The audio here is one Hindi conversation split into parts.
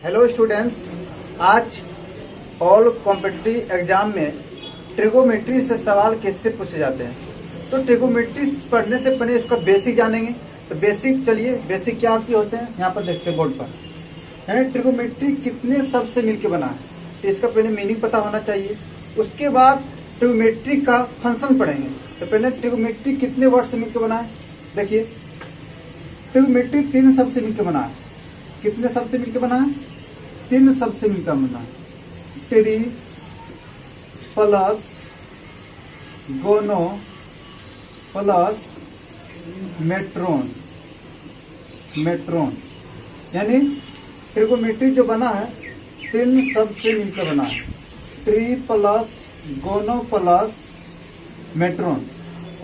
हेलो स्टूडेंट्स, आज ऑल कॉम्पिटिटिव एग्जाम में ट्रिगोमेट्री से सवाल कैसे पूछे जाते हैं। तो ट्रिगोमेट्री पढ़ने से पहले इसका बेसिक जानेंगे। तो बेसिक चलिए, बेसिक क्या होते हैं यहाँ पर देखते हैं बोर्ड पर। यानी ट्रिगोमेट्री कितने शब्द से मिलकर बना है, तो इसका पहले मीनिंग पता होना चाहिए। उसके बाद ट्रिगोमेट्री का फंक्शन पढ़ेंगे। तो पहले ट्रिगोमेट्री कितने वर्ड से मिलकर बना है, देखिए ट्रिगोमेट्री 3 शब्द से मिलकर बना है। कितने शब्द से मिलकर बना है? 3 शब्द से मिलकर बना है। ट्री प्लस गोनो प्लस मेट्रोन। यानी ट्रिगोमेट्री जो बना है 3 शब्द से मिलकर बना है। ट्री प्लस गोनो प्लस मेट्रोन।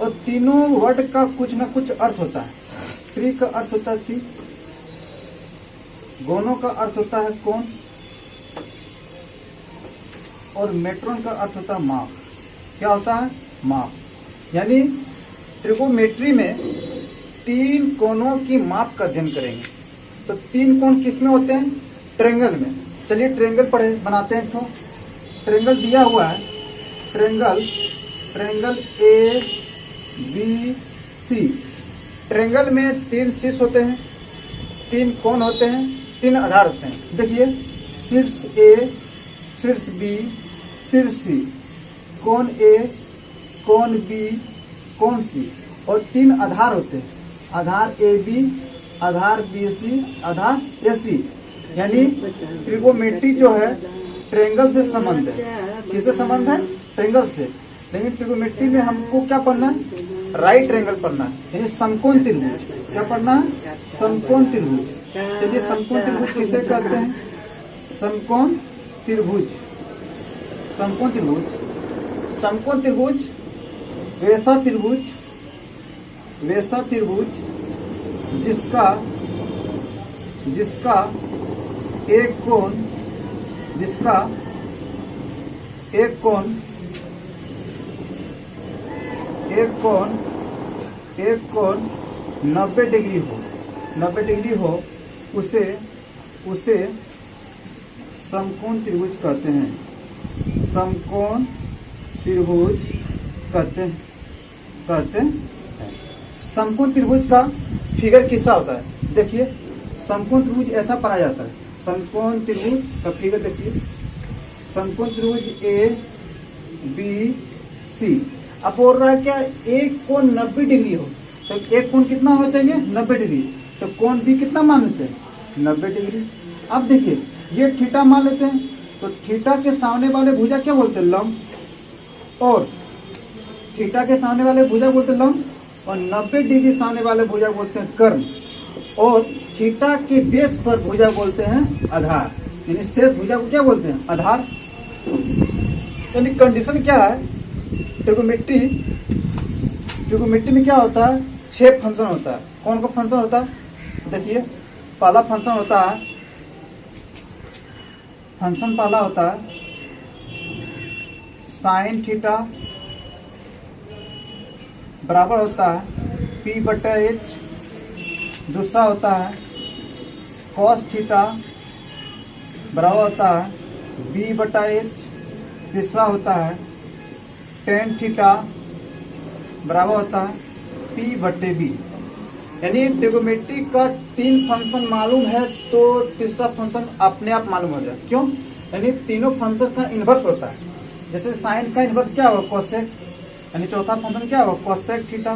और तीनों वर्ड का कुछ ना कुछ अर्थ होता है। ट्री का अर्थ होता है ट्री, गोनो का अर्थ होता है कौन, और मेट्रोन का अर्थ होता है माप। क्या होता है? माप। यानी ट्रिगोमेट्री में 3 कोणों की माप का अध्ययन करेंगे। तो 3 कोण किस में होते हैं? ट्रायंगल में। चलिए ट्रायंगल पढ़े बनाते हैं। तो ट्रायंगल दिया हुआ है, triangle A B C. Triangle में 3 शीर्ष होते हैं, 3 कोण होते हैं, 3 आधार होते हैं। देखिए शीर्ष ए, शीर्ष बी, शीर्ष सी। कोण ए, कोण बी, कोण सी। और 3 आधार होते हैं, आधार A B, Aadhaar B C, आधार ए सी। यानी ट्रिगोमेट्री जो है ट्रायंगल से संबंध है। किससे संबंध है? ट्रायंगल से। लेकिन ट्रिगोमेट्री में हमको क्या पढ़ना है? राइट ट्रायंगल पढ़ना है, यानी समकोण त्रिभुज। क्या पढ़ना है? समकोण त्रिभुज। चलिए समकोण त्रिभुज किसे कहते हैं? समकोण त्रिभुज। समकोण त्रिभुज, समकोण त्रिभुज वैसा त्रिभुज जिसका एक कोण 90 डिग्री हो, उसे समकोण त्रिभुज कहते हैं। समकोण त्रिभुज कहते हैं। समकोण त्रिभुज का फिगर कितना होता है? देखिए समकोण त्रिभुज ऐसा पढ़ा जाता है। समकोण त्रिभुज का फिगर देखिए, समकोण त्रिभुज ए बी सी। अब बोल रहा है क्या एक कोण 90 डिग्री हो, तो एक कोण कितना होना चाहिए? 90 डिग्री। तो कोण भी कितना मान लेते हैं? 90 डिग्री। अब देखिए ये थीटा मान लेते हैं, तो थीटा के सामने वाले भुजा क्या बोलते हैं? लंब। और थीटा के सामने वाले भुजा बोलते हैं लंब, और 90 डिग्री सामने वाले भुजा बोलते हैं कर्ण। और थीटा के बेस पर भुजा बोलते हैं आधार। यानी शेष भुजा को क्या बोलते हैं? आधार। यानी कंडीशन क्या है? ट्रिगोमेट्री में क्या होता है? 6 फंक्शन होता है। कौन सा फंक्शन होता है? देखिए पहला फंक्शन होता है, पहला होता है साइन थीटा बराबर होता है P/H। दूसरा होता है कॉस थीटा बराबर होता है B/H। तीसरा होता है टेन थीटा बराबर होता है P/B। यानी ट्रिगोमेट्री का 3 फंक्शन मालूम है तो तीसरा फंक्शन अपने आप मालूम हो जाए। क्यों? यानी तीनों फंक्शन का इन्वर्स होता है। जैसे साइन का इन्वर्स क्या हुआ? कोसेक। यानी चौथा फंक्शन क्या हुआ? Cosec theta.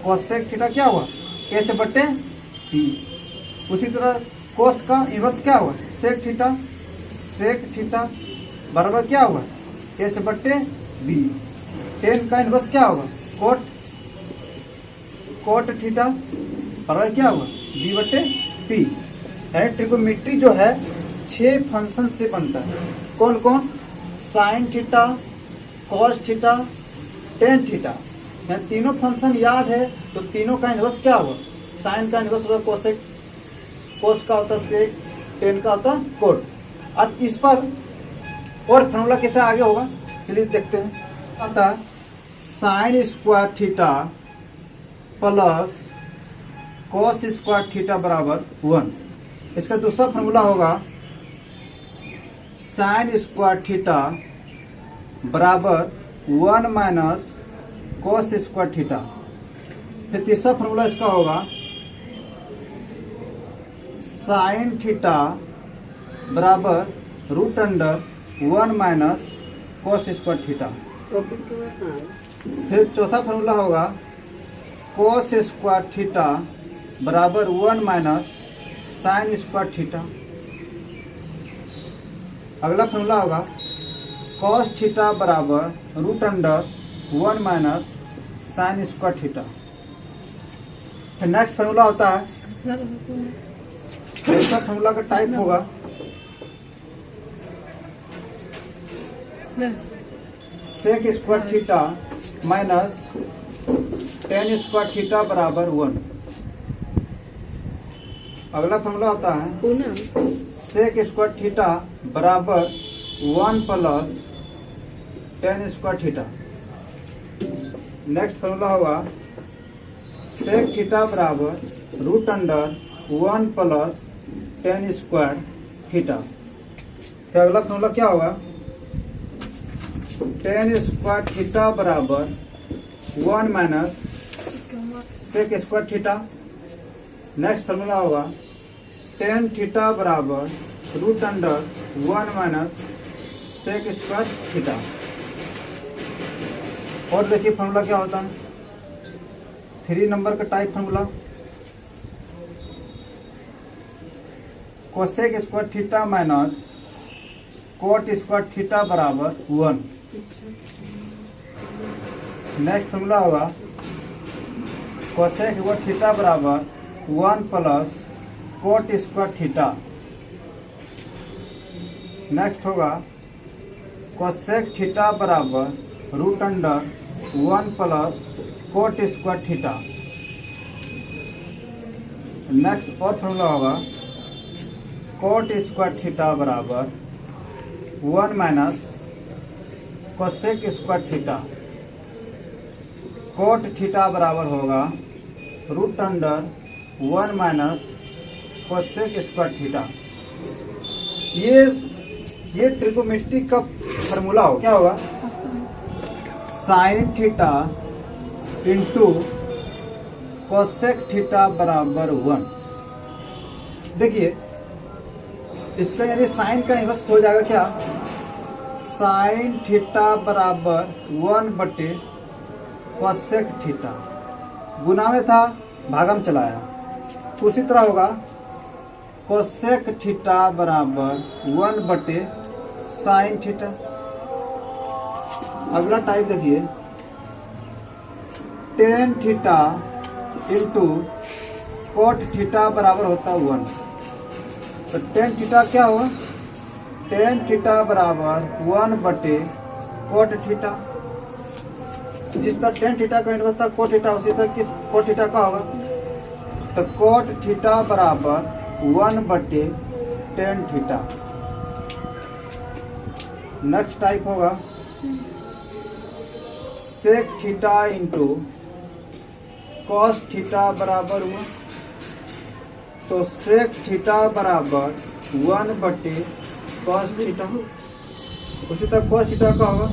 कोसेक थीटा क्या हुआ? H/P। उसी तरह कोस का इन्वर्स क्या हुआ? Sec theta. सेक थीटा बराबर क्या हुआ? H/B। टेन का इन्वर्स क्या होगा? कोट थीटा बराबर क्या हुआ? B/P। यानी ट्रिगोमेट्री जो है 6 फंक्शन से बनता है। कौन कौन? Sine theta, cos theta, tan theta. यानी तीनों फंक्शन याद है तो तीनों का इन्वर्स क्या हुआ? साइन का इन्वर्स होगा कोसेक, कोस का होता है सेक, टेन का होता है कोट। अब इस पर और फॉर्मूला कैसे आगे होगा चलिए देखते हैं। आता है sign square theta plus cos square theta बराबर 1। इसका दूसरा फॉर्मूला होगा साइन स्क्वायर थीटा बराबर 1 माइनस कॉस स्क्वायर थीटा। फिर तीसरा फॉर्मूला इसका होगा साइन थीटा बराबर root under 1 minus cos square theta. फिर चौथा फॉर्मूला होगा कॉस स्क्वायर थीटा बराबर 1 माइनस साइन स्क्वायर थीटा। अगला फॉर्मूला होगा कॉस थीटा बराबर root under 1 minus sine square theta. फिर नेक्स्ट फॉर्मूला होता है, ऐसा फॉर्मूला का टाइप होगा sec square theta minus tan square theta बराबर 1। अगला फॉर्मूला होता है सेक स्क्वायर थीटा बराबर 1 plus tan square theta. Next formula होगा सेक थीटा बराबर root under 1 plus tan square theta. फिर अगला फॉर्मूला क्या होगा टेन स्क्वायर थीटा बराबर 1 minus sec square theta. Next formula होगा टेन थीटा बराबर root under 1 minus sec square theta. और देखिए फॉर्मूला क्या होता है 3 नंबर का type formula cosec square theta minus cot square theta बराबर 1। नेक्स्ट फॉर्मूला होगा कोसेक स्क्वायर थीटा बराबर 1 plus cot square theta. Next होगा कोसेक थीटा बराबर root under 1 plus cot square theta. Next और फॉर्मूला होगा कोट स्क्वायर थीटा बराबर 1 minus cosec square theta. Cot theta बराबर होगा root under 1 minus cosec square theta. ये ट्रिगोनोमेट्री का फॉर्मूला हो क्या होगा sine theta into cosec theta बराबर 1। देखिए इसका यानी साइन का इन्वर्स हो जाएगा क्या साइन थीटा बराबर 1 बटे कोसेक थीटा। गुना में था भागम चलाया उसी तरह होगा कोसेक थीटा बराबर 1 बटे साइन थीटा। अगला टाइप देखिए tan theta into coat theta बराबर होता है 1। तो टेन थीटा क्या होगा टेन थीटा बराबर 1 बटे कोट थीटा। जिस तरह टेन थीटा का इन्वर्स था कोट थीटा उसी तरह कोट थीटा का होगा। तो कोट थीटा बराबर 1 बटे टेन थीटा। नेक्स्ट टाइप होगा sec theta into cos theta बराबर 1। तो सेक थीटा बराबर 1 बटे कॉस थीटा। उसी तरह कॉस थीटा का होगा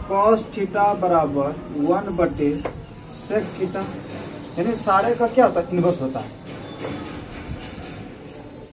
कॉस थीटा बराबर 1 बटे सेक थीटा। यानी सारे का क्या होता है इन्वर्स होता है।